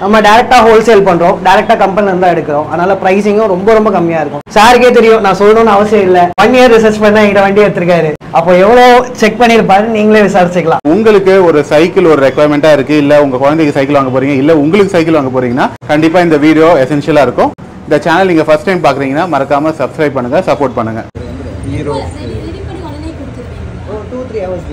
நம்ம டைரக்டா ஹோல்சேல் பண்றோம், டைரக்டா கம்பெனில இருந்தா எடுக்கிறோம். அதனால பிரைசிங்கும் ரொம்ப கம்மியா இருக்கும். சாருக்கே தெரியும், நான் சொல்லணும்னு அவசியம் இல்ல. 1 year ரிசர்ச் பண்ணா எங்க வண்டி எடுத்திருக்காரு. அப்போ எவ்வளவு செக் பண்ணிருப்பாரு நீங்களே விசாரிச்சுக்கலாம். உங்களுக்கு ஒரு சைக்கிள் ஒரு ரெக்குவயர்மெண்டா இருக்கு, இல்ல உங்க குழந்தைக்கு சைக்கிள் வாங்க போறீங்க, இல்ல உங்களுக்கு சைக்கிள் வாங்க போறீங்கன்னா கண்டிப்பா இந்த வீடியோ எசென்ஷியலா இருக்கும். இந்த சேனல் நீங்க ஃபர்ஸ்ட் டைம் பாக்குறீங்கன்னா மறக்காம சப்ஸ்கிரைப் பண்ணுங்க, சப்போர்ட் பண்ணுங்க. Hero 2-3 hours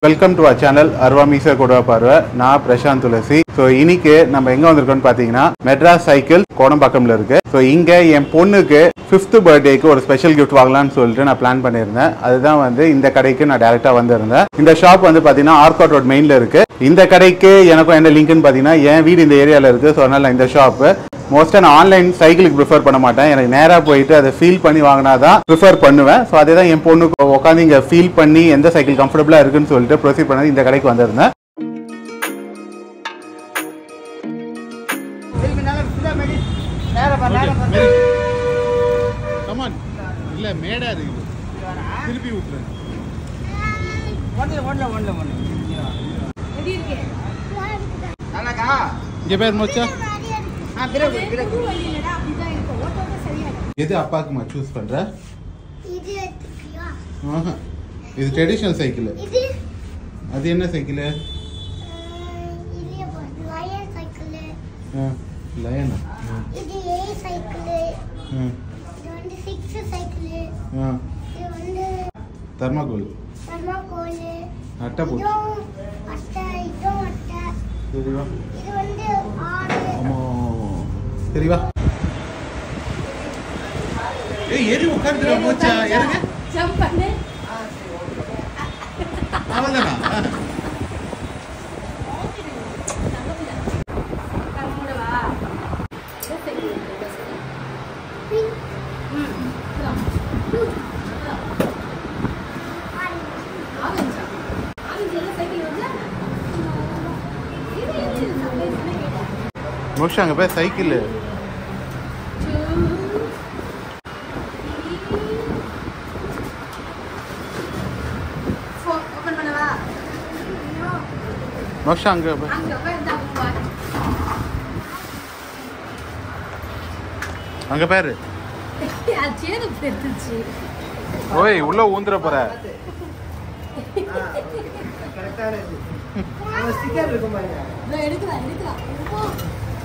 welcome to our channel Aruva Meesa Koduva Paarvai. நான் பிரசாந்த் துளசி. ஸோ இன்னைக்கு நம்ம எங்க வந்திருக்கோம்னு பாத்தீங்கன்னா மெட்ராஸ் சைக்கிள் கோடம்பாக்கம்ல இருக்கு. ஸோ இங்க என் பொண்ணுக்கு 5th பர்த்டேக்கு ஒரு ஸ்பெஷல் கிஃப்ட் வாங்கலாம்னு சொல்லிட்டு நான் பிளான் பண்ணியிருந்தேன். அதுதான் வந்து இந்த கடைக்கு நான் டைரக்டா வந்திருந்தேன். இந்த ஷாப் வந்து பாத்தீங்கன்னா ஆர்காட் ரோட் மெயின்ல இருக்கு. இந்த கடைக்கு எனக்கும் என்ன லிங்க்னு பாத்தீங்கன்னா என் வீடு இந்த ஏரியால இருக்கு. ஸோ அதனால இந்த ஷாப் மோஸ்டா நான் ஆன்லைன் சைக்கிளுக்கு ப்ரிஃபர் பண்ண மாட்டேன். எனக்கு நேரா போயிட்டு அதை ஃபீல் பண்ணி வாங்கினாதான் ப்ரிஃபர் பண்ணுவேன். ஸோ அதே தான் என் பொண்ணுக்கு உட்காந்து இங்க ஃபீல் பண்ணி எந்த சைக்கிள் கம்ஃபர்டபுளா இருக்குன்னு சொல்லிட்டு ப்ரொசீட் பண்ணது இந்த கடைக்கு வந்திருந்தேன். எது அப்பாக்குமா சூஸ் பண்ற? இது ட்ரெடிஷனல் சைக்கிள். அது என்ன சைக்கிள்? லயனா? இது ஏ சைக்கிள். இது வந்து 6 சைக்கிள். இது வந்து தர்மாகோல். அட்டை போட்டு. சரிவா? இது வந்து 6. அம்மா சரிவா? ஏய் ஏறி உட்கார்ந்துடா மோச்சா, ஏறுங்க. ஜம்ப் பண்ணு. அவ்வளவுதானா? மோஷா அங்க போய் சைக்கிள் மோஷா அங்க அங்க பேரு ஓய் உள்ள ஊந்துற போற.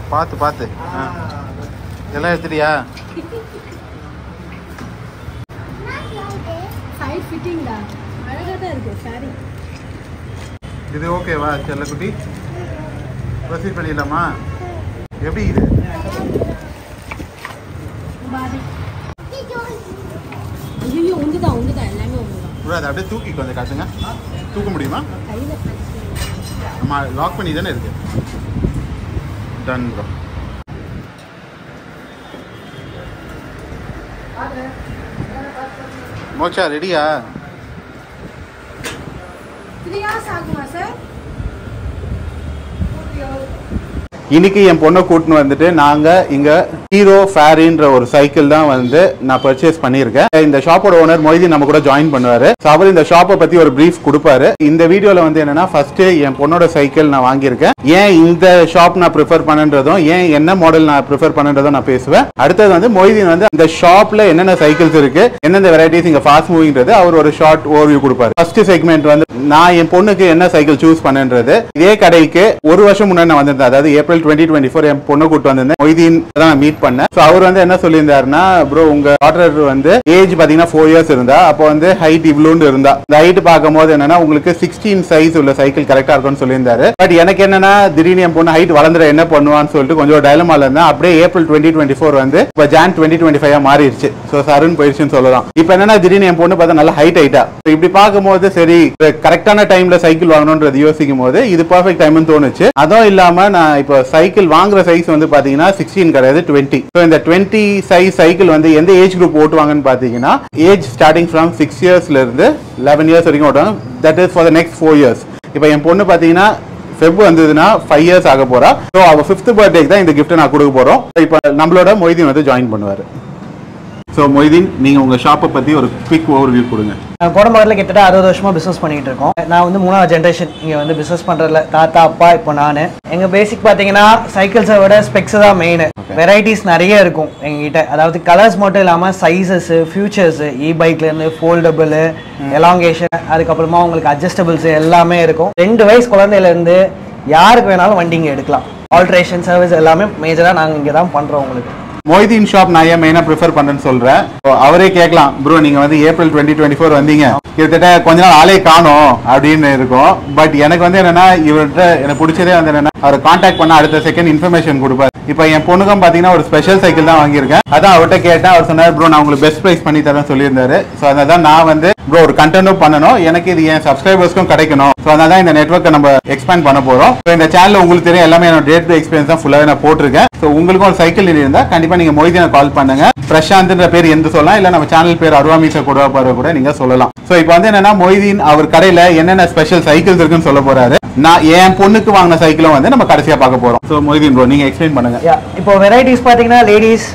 பாத்து பாத்து எல்லாம் எடுத்துட்டியா? இது ஓகேவா செல்லக்குட்டி? ப்ரொசீட் பண்ணிடலாமா? எப்படி இது? அதை அப்படியே தூக்கி கொஞ்சம் காட்டுங்க. தூக்க முடியுமா? ஆமா லாக் பண்ணி தானே இருக்கு. Ton bro. மோச்சா ரெடியா? 3 hours ஆகுமா சார்? இன்னைக்கு என் பொண்ணை கூட்டின்னு வந்துட்டு நாங்க இங்க ஹீரோ ஃபேரின்ற ஒரு சைக்கிள் தான் வந்து நான் பர்ச்சேஸ் பண்ணியிருக்கேன். இந்த ஷாப்போட ஓனர் மொய்தீன் நம்ம கூட ஜாயின் பண்ணுவாரு. அவர் இந்த ஷாப்பை பத்தி ஒரு பிரீஃப் கொடுப்பாரு. இந்த வீடியோல வந்து என்னன்னா ஃபர்ஸ்ட் என் பொண்ணோட சைக்கிள் நான் வாங்கியிருக்கேன், ஏன் இந்த ஷாப் நான் ப்ரிஃபர் பண்ணன்றதும் ஏன் என்ன மாடல் நான் ப்ரிஃபர் பண்ணன்றதும் நான் பேசுவேன். அடுத்தது வந்து மொய்தீன் வந்து இந்த ஷாப்ல என்னென்ன சைக்கிள்ஸ் இருக்கு, எந்தெந்த வெரைட்டிஸ் இங்க ஃபாஸ்ட் மூவிங்கிறது அவர் ஒரு ஷார்ட் ஓவர்வியூ கொடுப்பாரு. ஃபர்ஸ்ட் செக்மெண்ட் வந்து நான் என் பொண்ணுக்கு என்ன சைக்கிள் சூஸ் பண்ணன்றது. இதே கடைக்கு ஒரு வருஷம் முன்னாடி நான் வந்திருந்தேன், அதாவது ஏப்ரல் 2024 என் பொண்ணு கூட்டு வந்திருந்தேன். மொய்தீன் தான் மீட் பண்ணேன். அவர் வந்து என்ன சொல்லியிருந்தாருன்னா, ப்ரோ உங்க டாட்டர் வந்து ஏஜ் பாத்தீங்கன்னா 4 years இருந்தா, அப்போ வந்து ஹைட் இவ்வளோன்னு இருந்தா, இந்த ஹைட் பார்க்கும்போது என்னன்னா உங்களுக்கு 16 சைஸ் உள்ள சைக்கிள் கரெக்டா இருக்கும்னு சொல்லியிருந்தாரு. பட் எனக்கு என்னன்னா திடீர்னு என் பொண்ணு ஹைட் வளர்ந்துட என்ன பண்ணுவான்னு சொல்லிட்டு கொஞ்சம் டைலமால இருந்தேன். அப்படியே ஏப்ரல் 2024 வந்து இப்போ ஜான் 2025 மாறிடுச்சு. ஸோ சருன்னு போயிடுச்சுன்னு சொல்லலாம். இப்போ என்னன்னா திடீர்னு என் பொண்ணு பார்த்தா நல்லா ஹைட் ஆயிட்டா. இப்படி பார்க்கும்போது சரி கரெக்டான டைம்ல சைக்கிள் வாங்கணும்ன்றது யோசிக்கும் போது இது பர்ஃபெக்ட் டைம்னு தோணுச்சு. அதுவும் இல்லாம நான் இப்போ சைக்கிள் வாங்குற சைஸ் வந்து பாத்தீங்கன்னா 16 கிடையாது 20. ஸோ இந்த 20 சைஸ் சைக்கிள் வந்து எந்த ஏஜ் குரூப் ஓட்டுவாங்கன்னு பாத்தீங்கன்னா ஏஜ் ஸ்டார்டிங் ஃப்ரம் 6 yearsல இருந்து 11 years வரைக்கும் ஓட்டுவாங்க. That is for the next 4 years. இப்போ என் பொண்ணு பாத்தீங்கன்னா ஃபெப் வந்ததுன்னா 5 years ஆக போறா. ஸோ அவ 5th பர்த்டேக்கு தான் இந்த கிஃப்ட் நான் கொடுக்க போறோம். இப்போ நம்மளோட மொய்தீன் வந்து ஜாயின் பண்ணுவாரு. ஸோ மொய்தீன் நீங்க உங்க ஷாப்பை பத்தி ஒரு குவிக் ஓவர்வியூ கொடுங்க. கோடம்பாக்கத்தில் கிட்டத்தட்ட 60 வருஷமா பிசினஸ் பண்ணிட்டு இருக்கோம். நான் வந்து 3வது ஜென்ரேஷன் இங்க வந்து பிசினஸ் பண்றதுல. தாத்தா அப்பா இப்போ நான். எங்க பேசிக் பாத்தீங்கன்னா சைக்கிள்ஸை விட ஸ்பெக்ஸ் தான் மெயின். வெரைட்டிஸ் நிறைய இருக்கும் எங்ககிட்ட. அதாவது கலர்ஸ் மட்டும் இல்லாம சைசஸ், ஃபியூச்சர்ஸ், இ பைக்ல இருந்து ஃபோல்டபிள், எலாங்கேஷன், அதுக்கப்புறமா உங்களுக்கு அட்ஜஸ்டபிள்ஸ் எல்லாமே இருக்கும். 2 வயசு குழந்தையில இருந்து யாருக்கு வேணாலும் வண்டி இங்க எடுக்கலாம். ஆல்ட்ரேஷன் சர்வீஸ் எல்லாமே மேஜரா நாங்க இங்க தான் பண்றோம். உங்களுக்கு மொய்தீன் ஷாப் நான் ஏன் மெயினா ப்ரிஃபர் பண்றேன்னு சொல்றேன். அவரே கேட்கலாம், ப்ரோ நீங்க வந்து ஏப்ரல் 2024 வந்தீங்க, கிட்டத்தட்ட கொஞ்ச நாள் ஆளே காணோம் அப்படின்னு இருக்கும். பட் எனக்கு வந்து என்னன்னா இவர்கிட்ட எனக்கு பிடிச்சதே வந்து என்னன்னா அவரை கான்டாக்ட் பண்ண அடுத்த செகண்ட் இன்ஃபர்மேஷன் கொடுப்பாரு. இப்போ என் பொண்ணுக்கும் பாத்தீங்கன்னா ஒரு ஸ்பெஷல் சைக்கிள் தான் வாங்கியிருக்கேன். அதான் அவர்கிட்ட கேட்டேன். அவர் சொன்னார், ப்ரோ நான் உங்களுக்கு பெஸ்ட் பிரைஸ் பண்ணி தரேன் சொல்லியிருந்தாரு. ஸோ அதனால நான் வந்து ப்ரோ ஒரு கண்டென்ட்டும் பண்ணணும், எனக்கு இது என் சப்ஸ்கிரைபர்ஸ்க்கும் கிடைக்கணும். ஸோ அதனால தான் இந்த நெட்வொர்க்கை நம்ம எக்ஸ்பேண்ட் பண்ண போறோம். ஸோ இந்த சேனல் உங்களுக்கு தெரியும் எல்லாமே என்னோட டே டு டே எக்ஸ்பீரியன்ஸ் தான் ஃபுல்லாவே நான் போட்டிருக்கேன். ஸோ உங்களுக்கும் ஒரு சைக்கிள் இருந்தா கண்டிப்பா நீங்க மொய்தீனை கால் பண்ணுங்க. பிரசாந்த்ன்ற பேர் எந்த சொல்லலாம், இல்ல நம்ம சேனல் பேர் அருவாமீச கூட நீங்க சொல்லலாம். ஸோ இப்போ வந்து என்னன்னா மொய்தீன் அவர் கடையில என்னென்ன ஸ்பெஷல் சைக்கிள்ஸ் இருக்குன்னு சொல்ல போறாரு. நான் என் பொண்ணுக்கு வாங்கின சைக்கிளும் வந்து நம்ம கடைசியா பார்க்க போறோம். ஸோ மொய்தீன் ப்ரோ நீங்க எக்ஸ்பிளைன் பண்ணுங்க. இப்போ வெரைட்டிஸ் பாத்தீங்கன்னா லேடிஸ்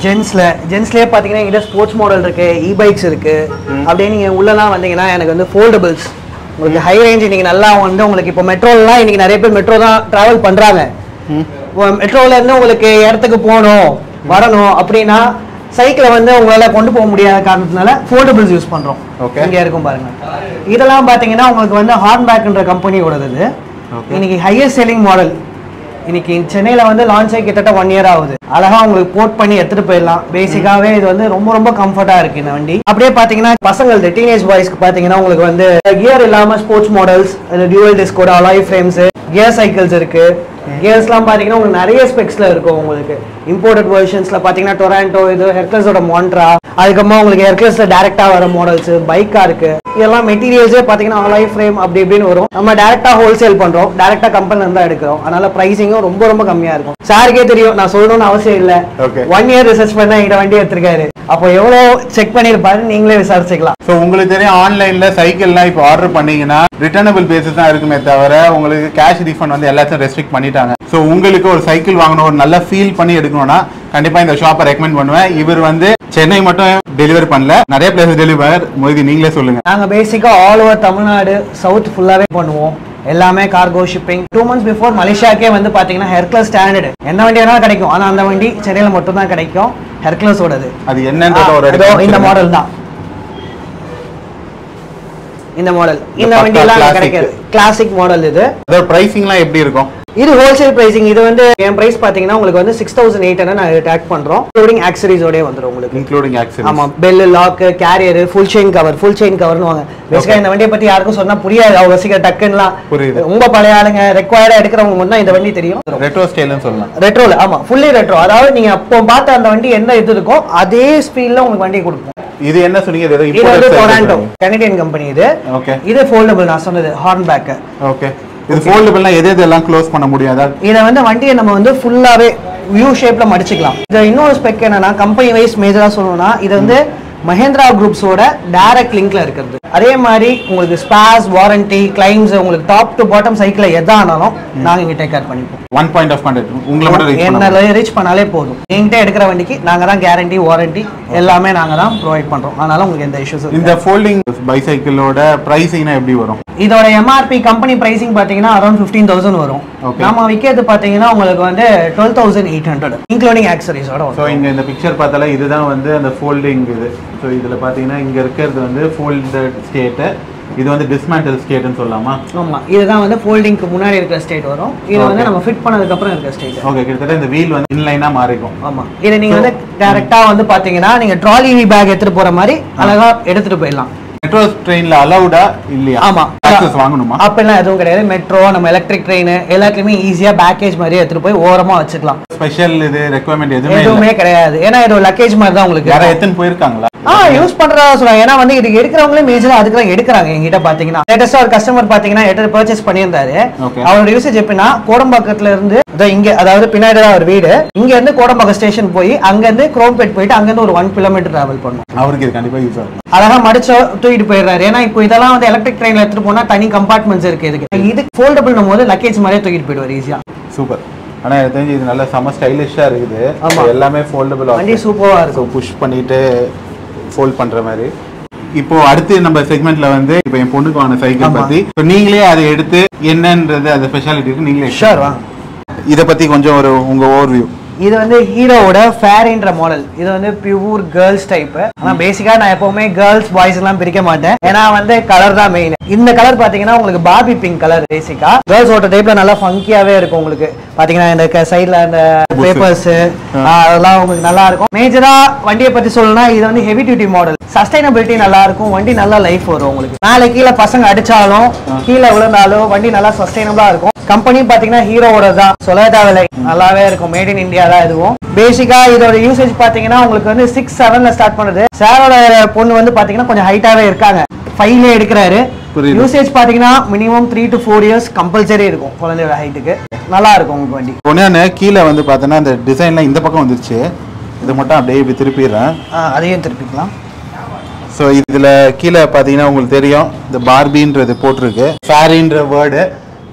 ஜென்ஸ்லயே பாத்தீங்கன்னா எங்கிட்ட ஸ்போர்ட்ஸ் மாடல் இருக்கு, இ பைக்ஸ் இருக்கு. அப்படியே நீங்க உள்ளலாம் வந்தீங்கன்னா எனக்கு வந்து ஃபோல்டபிள்ஸ், உங்களுக்கு ஹை ரேஞ்ச் நீங்க நல்லா வந்து உங்களுக்கு இப்போ மெட்ரோலாம் இன்னைக்கு நிறைய பேர் மெட்ரோ தான் டிராவல் பண்றாங்க. மெட்ரோல இருந்து உங்களுக்கு இடத்துக்கு போகணும் வரணும் அப்படின்னா சைக்கிளை வந்து உங்களால கொண்டு போக முடியாத காரணத்தினால ஃபோல்டபிள்ஸ் யூஸ் பண்றோம். இங்க இருக்கும் பாருங்க. இதெல்லாம் பாத்தீங்கன்னா உங்களுக்கு வந்து ஹார்ன்பேக்ன்ற கம்பெனியோடது. இன்னைக்கு ஹையஸ்ட் செல்லிங் மாடல். இன்னைக்கு சென்னையில வந்து லான்ச் ஆகி கிட்டத்தட்ட 1 இயர் ஆகுது. அழகா உங்களுக்கு போர்ட் பண்ணி எடுத்துட்டு போயிடலாம். பேசிக்காவே இது வந்து ரொம்ப ரொம்ப கம்ஃபர்ட்டா இருக்கு இந்த வண்டி. அப்படியே பாத்தீங்கன்னா பசங்களுக்கு டீனேஜ் பாய்ஸ்க்கு பாத்தீங்கன்னா உங்களுக்கு வந்து கியர் இல்லாம ஸ்போர்ட்ஸ் மாடல்ஸ், டியூவல் டிஸ்கோட அலாய் ஃப்ரேம்ஸ், கியர் சைக்கிள்ஸ் இருக்கு. கியர்ஸ்லாம் பாத்தீங்கன்னா உங்களுக்கு நிறைய ஸ்பெக்ஸ்ல இருக்கும். உங்களுக்கு இம்போர்ட்டட் வெர்ஷன்ஸ்ல பாத்தீங்கன்னா டொராண்டோ, இது ஹெர்குலஸோட மான்ட்ரா, அதுக்கப்புறமா உங்களுக்கு ஹெர்குலஸ்ல டைரக்டா வர மாடல்ஸ், பைக்கா இருக்கு. இதெல்லாம் மெட்டீரியல்ஸே பாத்தீங்கன்னா அலாய் ஃப்ரேம் அப்படி இப்படின்னு வரும். நம்ம டைரக்டா ஹோல்சேல் பண்றோம், டைரக்டா கம்பெனில இருந்தா எடுக்கிறோம். அதனால பிரைசிங்கும் ரொம்ப ரொம்ப கம்மியா இருக்கும். சாருக்கே தெரியும், நான் சொல்லணும்னு அவசியம் இல்ல. 1 இயர் ரிசர்ச் பண்ணா என்கிட்ட வண்டி எடுத்திருக்காரு. அப்போ எவ்வளவு செக் பண்ணிருப்பாரு நீங்களே விசாரிச்சுக்கலாம். ஸோ உங்களுக்கு தெரியும் ஆன்லைன்ல சைக்கிள்லாம் இப்போ ஆர்டர் பண்ணீங்கன்னா ரிட்டர்னபிள் பேசிஸ் தான் இருக்குமே தவிர உங்களுக்கு கேஷ் ரீஃபண்ட் வந்து எல்லாத்தையும் ரெஸ்ட்ரிக்ட் பண்ணிட்டாங்க. ஸோ உங்களுக்கு ஒரு சைக்கிள் வாங்கணும், ஒரு நல்லா ஃபீல் பண்ணி எடுக்கணும்னா கண்டிப்பா இந்த ஷாப்பை ரெக்கமெண்ட் பண்ணுவேன். இவர் வந்து சென்னை மட்டும் டெலிவரி பண்ணல, நிறைய பிளேஸ் டெலிவர். மொய்தீன் நீங்களே சொல்லுங்க. நாங்க பேசிக்கா ஆல் ஓவர் தமிழ்நாடு சவுத் ஃபுல்லாவே பண்ணுவோம். எல்லாமே கார்கோ ஷிப்பிங். 2 months பிஃபோர் மலேசியாக்கே வந்து பாத்தீங்கன்னா ஹெர்குலஸ் ஸ்டாண்டர்ட் என்ன வண்டி வேணாலும் கிடைக்கும். ஆனா அந்த வண்டி சென்னையில மட்டும் தான் கிடைக்கும். ஹெர்குலஸோடது. அது என்னன்றது ஒரு இந்த மாடல் தான். இந்த மாடல் இந்த வண்டி எல்லாம் கிடைக்காது. கிளாசிக் மாடல் இது. அதோட பிரைசிங்லாம் எப்படி இருக்கும்? இது ஹோல்சேல் பிரைசிங். இது வந்து என் பிரைஸ் பாத்தீங்கன்னா உங்களுக்கு வந்து 6800 நான் டேக் பண்றோம். இன்க்ளூடிங் ஆக்சரிஸோட வந்துரும் உங்களுக்கு. Including accessories. ஆமா, bell, lock, carrier, full chain கவர்னு வாங்க. பேசிக்கா இந்த வண்டியை பத்தி யாருக்கும் சொன்னா புரியாது. அவங்க சீக்கிரம் டக்குன்னுலாம் ரொம்ப பழைய ஆளுங்க ரெக்வயர்டா எடுக்கிறவங்க மட்டும் தான் இந்த வண்டி தெரியும். ரெட்ரோ ஸ்டைல்னு சொல்லலாம். ரெட்ரோல ஆமா, ஃபுல்லி ரெட்ரோ. அதாவது நீங்க அப்போ பார்த்த அந்த வண்டி என்ன இது இருக்கோ அதே ஸ்பீட்ல உங்களுக்கு வண்டி கொடுக்கும். இது என்ன சொன்னீங்க? இது வந்து டொராண்டோ கனடியன் கம்பெனி இது. ஓகே. இது ஃபோல்டபிள் நான் சொன்னது ஹார்ன்பேக். ஓகே. இது ஃபோல்டபிள்னா எதெல்லாம் க்ளோஸ் பண்ண முடியாதா? இத வந்து வண்டியை நம்ம வந்து ஃபுல்லாவே வியூ ஷேப்ல மடிச்சுக்கலாம். இது இன்னொரு ஸ்பெக் என்னன்னா கம்பெனி வைஸ் மேஜரா சொல்லணும்னா இது வந்து மஹேந்திரா குரூப்ஸோட டைரக்ட் லிங்க்ல இருக்கிறது. அதே மாதிரி உங்களுக்கு ஸ்பேர்ஸ், வாரண்டி, கிளைம்ஸ், உங்களுக்கு டாப் டு பாட்டம் சைக்கிள் எதானாலும் நாங்க இங்க டேக் கேர் பண்ணிப்போம். 1 பாயிண்ட் ஆஃப் கான்டாக்ட் உங்களை மட்டும் ரீச் பண்ணாலே போதும். என்கிட்ட எடுக்கிற வண்டிக்கு நாங்க தான் கேரண்டி, வாரண்டி எல்லாமே நாங்க தான் ப்ரொவைட் பண்றோம். அதனால உங்களுக்கு எந்த இஷ்யூஸ் இல்ல. இந்த ஃபோல்டிங் பைசைக்கிளோட பிரைசிங்னா எப்படி வரும்? இதோட எம்ஆர்பி கம்பெனி பிரைசிங் பாத்தீங்கன்னா அரௌண்ட் 15,000 வரும். நாம விக்கிறது பாத்தீங்கன்னா உங்களுக்கு வந்து 12,800 இன்க்ளூடிங் ஆக்சரிஸோட வரும். சோ இங்க இந்த பிக்சர் பார்த்தால இதுதான் வந்து அந்த ஃபோல்டிங் இது. சோ இதுல பாத்தீங்கன்னா இங்க இருக்கிறது வந்து ஃபோல்டட் ஸ்டேட், இது வந்து டிஸ்மேண்டில் ஸ்டேட்னு சொல்லலாமா? ஆமா, இதுதான் வந்து ஃபோல்டிங்க்கு முன்னாடி இருக்கிற ஸ்டேட் வரும். இது வந்து நம்ம ஃபிட் பண்ணதுக்கு அப்புறம் இருக்கிற ஸ்டேட். ஓகே. கிட்டத்தட்ட இந்த வீல் வந்து இன்லைனா மாறிக்கும். ஆமா, இத நீங்க வந்து டைரக்டா வந்து பாத்தீங்கன்னா நீங்க ட்ராலி பேக் எடுத்துட்டு போற மாதிரி அழகா எடுத்துட்டு போயிடலாம். மெட்ரோ ட்ரெயின்ல அலௌடா இல்லையா? ஆமா, ஆக்சஸ் வாங்கணுமா? அப்பெல்லாம் எதுவும் கிடையாது. மெட்ரோ, நம்ம எலக்ட்ரிக் ட்ரெயின் எல்லாத்துலயுமே ஈஸியா பேக்கேஜ் மாதிரி எடுத்துட்டு போய் ஓரமா வச்சுக்கலாம். ஸ்பெஷல் இது ரெக்வயர்மெண்ட் எதுவுமே கிடையாது. ஏன்னா இது ஒரு லக்கேஜ் மாதிரி தான் உங்களுக்கு. யாரா எத்தனை போயிருக்காங்களா? யூஸ் பண்றதா சொல்றாங்க. ஏன்னா வந்து இது எடுக்கிறவங்களே மேஜரா அதுக்கு தான் எடுக்கிறாங்க. எங்கிட்ட பாத்தீங்கன்னா லேட்டஸ்டா ஒரு கஸ்டமர் பாத்தீங்கன்னா எடுத்து பர்ச்சேஸ் பண்ணியிருந்தாரு. அவரோட யூசேஜ் எப்படின்னா கோடம்பாக்கத்துல இருந்து இங்க, அதாவது பின்னாடி தான் ஒரு வீடு, இங்க இருந்து கோடம்பாக்கம் ஸ்டேஷன் போய் அங்க இருந்து குரோம்பேட் போயிட்டு அங்க இருந்து ஒரு 1 கிலோமீட்டர் டிராவல் பண்ணும். அவருக்கு இது கண்டிப்பா யூஸ் ஆகும். அழகா மடிச்சு தூக்கிட்டு போயிடுறாரு. ஏன்னா இப்போ இதெல்லாம் வந்து எலக்ட்ரிக் ட்ரெயின்ல எடுத்துட்டு போனா தனி கம்பார்ட்மெண்ட்ஸ் இருக்கு. இதுக்கு ஃபோல்டபிள் போது லக்கேஜ் மாதிரியே தூக்கிட்டு போயிடுவார் ஈஸியா. சூப்பர். ஆனால் எனக்கு தெரிஞ்சு இது நல்லா செம்ம ஸ்டைலிஷாக இருக்குது. ஆமாம், எல்லாமே ஃபோல்டபுள் வண்டி சூப்பராக இருக்கும். புஷ் பண்ணிட்டு ஃபோல்ட் பண்ணுற மாதிரி. இப்போ அடுத்து நம்ம செக்மெண்ட்ல வந்து இப்போ என் பொண்ணுக்கு வாங்கின சைக்கிள் பத்தி நீங்களே அதை எடுத்து என்னன்றது அந்த ஸ்பெஷாலிட்டி இருக்கு நீங்களே ஷூர் வாங்க. இதை பத்தி கொஞ்சம் ஒரு உங்க ஓவர்வியூ. இது வந்து ஹீரோவோட ஃபேரின்ற மாடல். இது வந்து பியூர் கேர்ள்ஸ் டைப். ஆனா பேசிக்கா நான் எப்பவுமே கேர்ள்ஸ் பாய்ஸ் எல்லாம் பிரிக்க மாட்டேன். ஏன்னா வந்து கலர் தான் மெயின். இந்த கலர் பாத்தீங்கன்னா உங்களுக்கு பார்பி பிங்க் கலர். பேசிக்கா கேர்ள்ஸ் ஓட்ட டைப்ல நல்லா ஃபங்கியாவே இருக்கும். உங்களுக்கு பாத்தீங்கன்னா இந்த சைட்ல அந்த பேப்பர்ஸ் அதெல்லாம் உங்களுக்கு நல்லா இருக்கும். மேஜரா வண்டியை பத்தி சொல்லணும்னா இது வந்து ஹெவி டியூட்டி மாடல். சஸ்டைனபிலிட்டி நல்லா இருக்கும். வண்டி நல்லா லைஃப் வரும். உங்களுக்கு மேலே கீழே பசங்க அடிச்சாலும் கீழே விழுந்தாலும் வண்டி நல்லா சஸ்டைனபிளா இருக்கும். கம்பெனி பாத்தீங்கன்னா ஹீரோவோட தான், சொல்ல தேவையில்லை, நல்லாவே இருக்கும். மேட் இன் இந்தியா தான் இதுவும். பேசிக்கா இதோட யூசேஜ் பாத்தீங்கன்னா உங்களுக்கு வந்து 6-7ல ஸ்டார்ட் பண்ணுது. சாரோட பொண்ணு வந்து பாத்தீங்கன்னா கொஞ்சம் ஹைட்டாவே இருக்காங்க, 5ல எடுக்கிறாரு. யூசேஜ் பாத்தீங்கன்னா மினிமம் 3 to 4 இயர்ஸ் கம்பல்சரி இருக்கும் குழந்தையோட ஹைட்டுக்கு. நல்லா இருக்கும் உங்களுக்கு வண்டி. ஒன்னு கீழே வந்து பார்த்தோன்னா இந்த டிசைன்லாம் இந்த பக்கம் வந்துருச்சு. இது மட்டும் அப்படியே இப்படி திருப்பிடுறேன். அதையும் திருப்பிக்கலாம். ஸோ இதில் கீழே பார்த்தீங்கன்னா உங்களுக்கு தெரியும் இந்த பார்பின்றது போட்டிருக்கு, ஃபேரின்ற வேர்டு.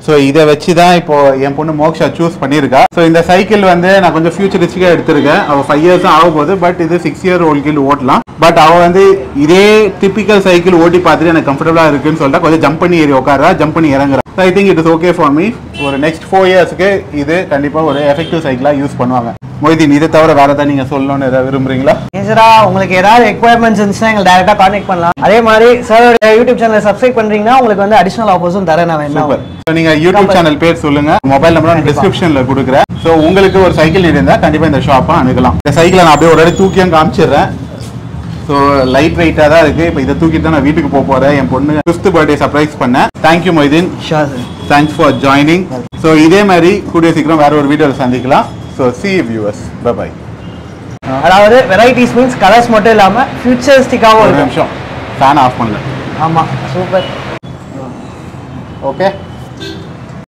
ஸோ இதை வச்சு தான் இப்போ என் பொண்ணு மோக்ஷா சூஸ் பண்ணியிருக்கா. ஸோ இந்த சைக்கிள் வந்து நான் கொஞ்சம் ஃபியூச்சரிஸ்டிக்காக எடுத்திருக்கேன். அவள் 5 இயர்ஸ் ஆக போகுது. பட் இது 6 இயர் ஓல்ட் கீழ் ஓட்டலாம். பட் அவள் வந்து இதே டிப்பிக்கல் சைக்கிள் ஓட்டி பார்த்துட்டு எனக்கு கம்ஃபர்டபுளாக இருக்குன்னு சொல்லிட்டா கொஞ்சம் ஜம்ப் பண்ணி ஏறி உட்காரா, ஜம்ப் பண்ணி இறங்குறா. I think it is okay for me. ஒரு நெக்ஸ்ட் 4 இயர்ஸ்க்கு இது கண்டிப்பாக ஒரு எஃபெக்டிவ் சைக்கிளாக யூஸ் பண்ணுவாங்க. மொய்தீன், இதை தவிர வேற ஏதாவது நீங்கள் சொல்லணும்னு ஏதாவது விரும்புறீங்களா? மேஜரா உங்களுக்கு ஏதாவது ரெக்வயர்மெண்ட்ஸ் இருந்துச்சுன்னா எங்களை டேரெக்டாக கான்டெக்ட் பண்ணலாம். அதே மாதிரி சாரோட யூடியூப் சேனலை சப்ஸ்கிரைப் பண்ணுறீங்கன்னா உங்களுக்கு வந்து அடிஷனல் ஆஃபர்ஸும் தரேன் நான். சூப்பர். ஸோ நீங்கள் யூடியூப் சேனல் பேர் சொல்லுங்க, மொபைல் நம்பர் நான் டிஸ்கிரிப்ஷனில் கொடுக்குறேன். ஸோ உங்களுக்கு ஒரு சைக்கிள் நீட் இருந்தால் கண்டிப்பாக இந்த ஷாப்பை அணுகலாம். இந்த சைக்கிளை நான் அப்படியே ஒரு தூக்கியும் காமிச்சிடுறேன். ஸோ லைட் வெயிட்டாக தான் இருக்குது. இப்போ இதை தூக்கிட்டு தான் நான் வீட்டுக்கு போக போகிறேன். என் பொண்ணு 5th பர்த்டே சர்ப்ரைஸ் பண்ணேன். Thank you Moideen. Sure sir. Thanks for joining. So இதே மாதிரி கூடிய சீக்கிரம் வேற ஒரு வீடியோவில் சந்திக்கலாம். So see you viewers. Bye bye. அதாவது வெரைட்டிஸ் மீன்ஸ் கலர்ஸ் மட்டும் இல்லாமல் ஃபியூச்சரிஸ்டிக்காகவும் ஒரு நிமிஷம் ஃபேன் ஆஃப் பண்ணல. ஆமாம், சூப்பர். ஓகே.